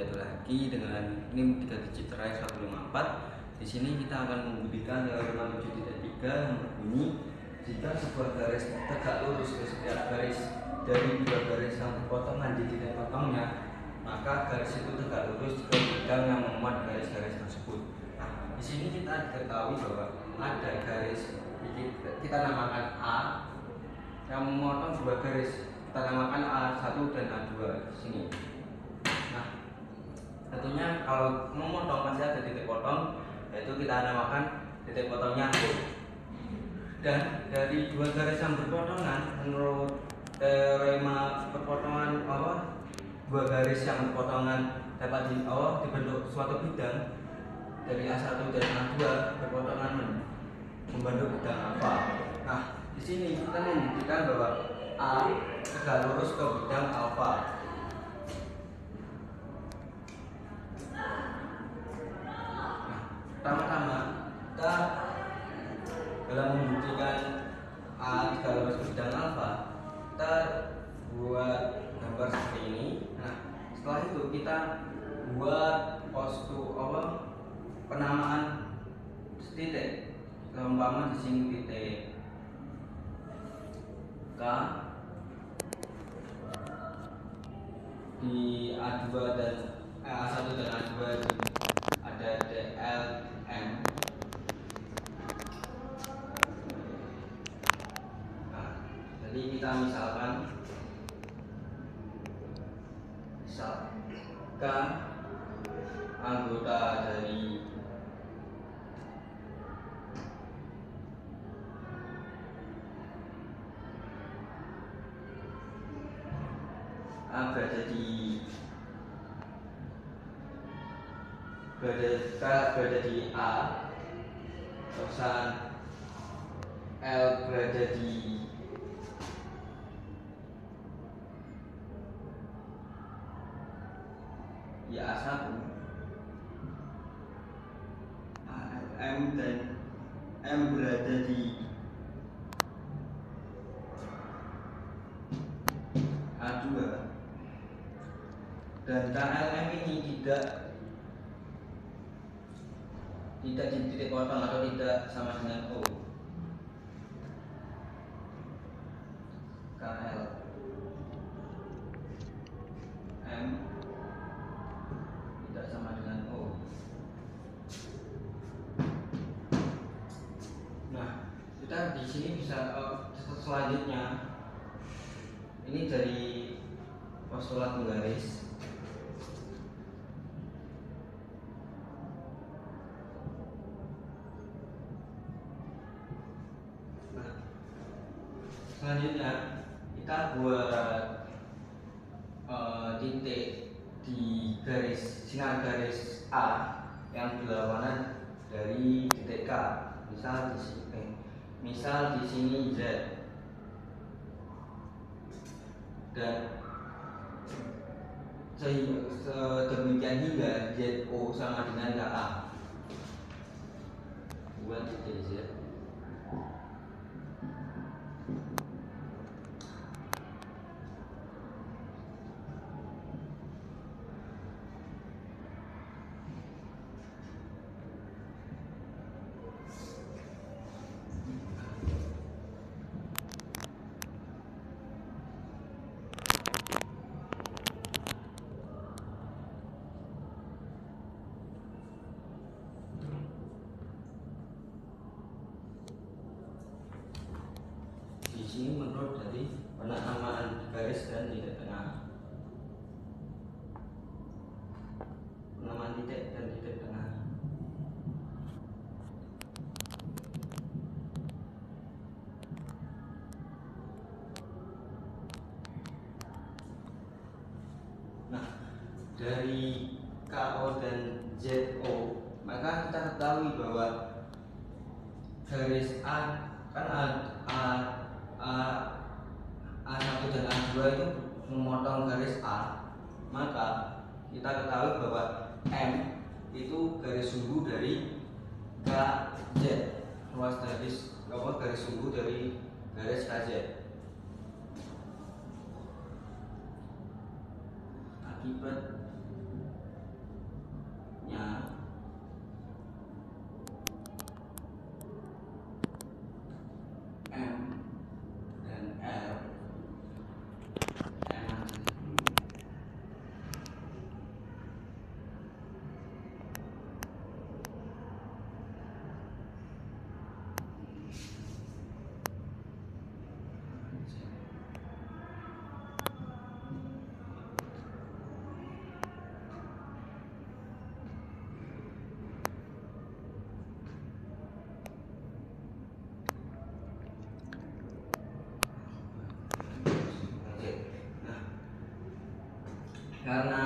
jatuh lagi dengan NIM 3 digit terakhir 154. Di sini kita akan membuktikan teorema 7.3 yang berbunyi jika sebuah garis tegak lurus ke setiap garis dari dua garis yang berpotongan di titik potongnya, maka garis itu tegak lurus ke bidang yang memuat garis-garis tersebut. Nah, di sini kita ketahui bahwa ada garis kita namakan A yang memotong dua garis, kita namakan A1 dan A2 di sini. Nah, tentunya kalau memotong pasti ada titik potong, yaitu kita namakan titik potongnya O. Dan dari dua garis yang berpotongan, menurut teorema perpotongan dua garis yang berpotongan dapat dibentuk suatu bidang dari A1 dan A2 berpotongan membentuk bidang alfa. Nah, di sini kita membuktikan bahwa A tegak lurus ke bidang alfa. Pertama-tama kita dalam membuktikan A tegak lurus ke bidang alfa, kita buat gambar seperti ini. Nah, setelah itu kita buat penamaan titik. Umpama di sini titik K, di A2 dan A1 dan A2 ada DLM. Nah, jadi kita misalkan K anggota dari A berada di A, terusan L berada di A1, M dan M berada di A2, dan KLM ini tidak di titik potong atau tidak sama dengan O. KLM tidak sama dengan O. Nah, kita di sini bisa selanjutnya ini dari postulat penggaris. Selanjutnya kita buat titik di sinar garis A yang berlawanan dari titik K. Misal di sini Z, dan sedemikian hingga ZO sama dengan KA. Buat titik Z. Di sini menurut dari penamaan garis dan titik tengah, penamaan titik dan titik tengah. Nah, dari KO dan ZO, maka kita ketahui bahwa garis A kan A1 dan A2 itu memotong garis A, maka kita ketahui bahwa M itu garis sumbu dari KZ, ruas garis sumbu dari garis KZ. Akibat karena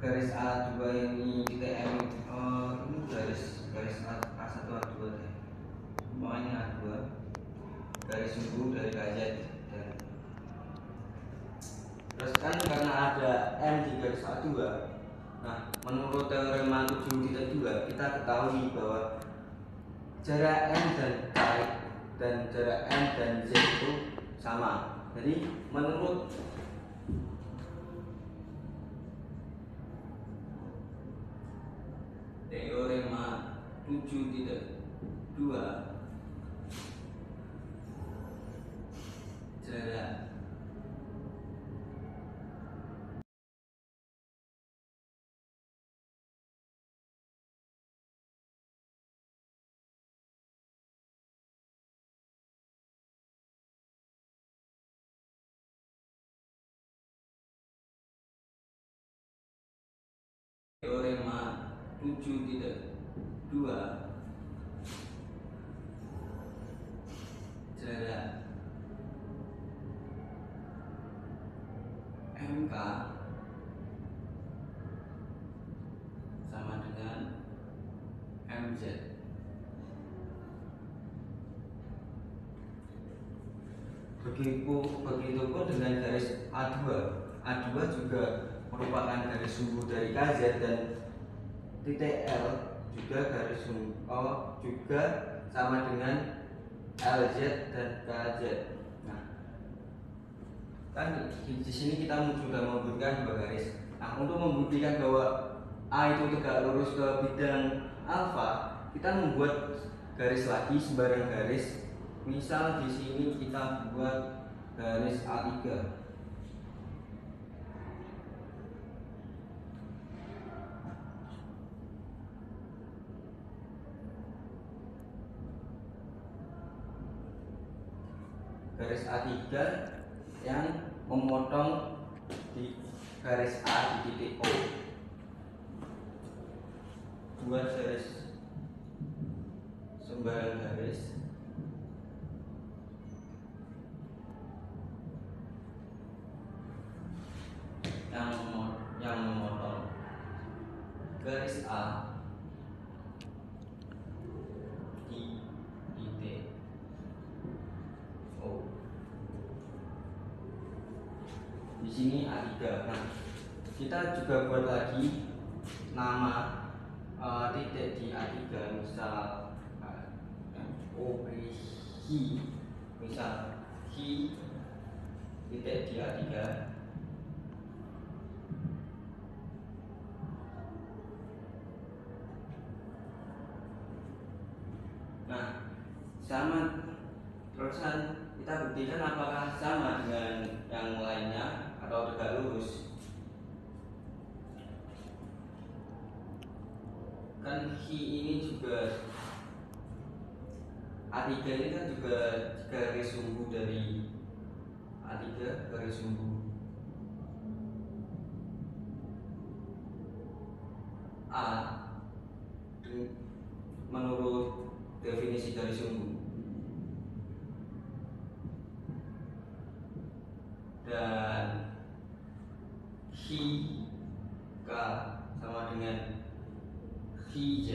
garis A2 ini titik M ini garis A1 A2 ya. Semuanya A2 garis sumbu dari KZ. Dan terus kan karena ada M di garis A2, nah menurut teorema 7.2 kita ketahui bahwa jarak M dan K dan jarak M dan Z itu sama. Jadi menurut teorema 7.2 jarak teorema 7.2 jarak MK sama dengan MZ. Begitupun dengan garis A2. A2 juga merupakan garis sumbu dari KZ dan titik L juga garis sumbu juga sama dengan LZ dan KZ. Nah, kan di sini kita sudah membuktikan dua garis. Nah, untuk membuktikan bahwa A itu tegak lurus ke bidang alfa, kita membuat garis lagi, sembarang garis. Misal di sini kita buat garis A3. Garis A3 yang memotong di garis A di titik O. Buat garis sembarang garis yang memotong garis A di titik O. Di sini A3. Nah, kita juga buat lagi nama titik di A3, misal O Hi, misal Hi titik di A3. Nah, sama terusan kita buktikan apakah sama dengan yang lainnya atau tegak lurus. Kan Hi ini juga A3 ini kan juga garis sumbu dari A3, garis sumbu A menurut definisi garis sumbu. Dan Hi K sama dengan Hi Z.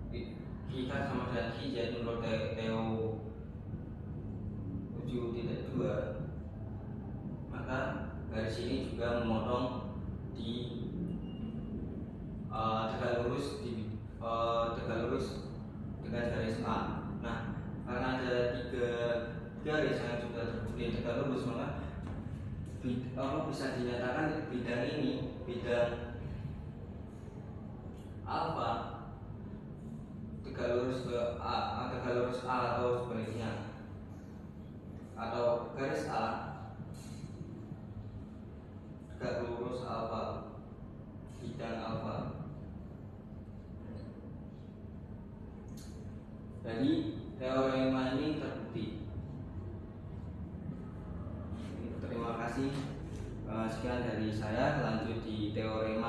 Hi K sama dengan Hi Z menurut TO 7.2. Maka garis ini juga memotong di tegak lurus dengan garis A. Nah, karena ada tiga garis yang sudah terbukti tegak lurus, maka bisa dinyatakan bidang ini, bidang alfa tegak lurus ke A, tegak lurus A atau sebaliknya, atau garis A tegak lurus alfa, bidang alfa. Jadi teorema ini terbukti. Terima kasih. Sekian dari saya. Lanjut di teorema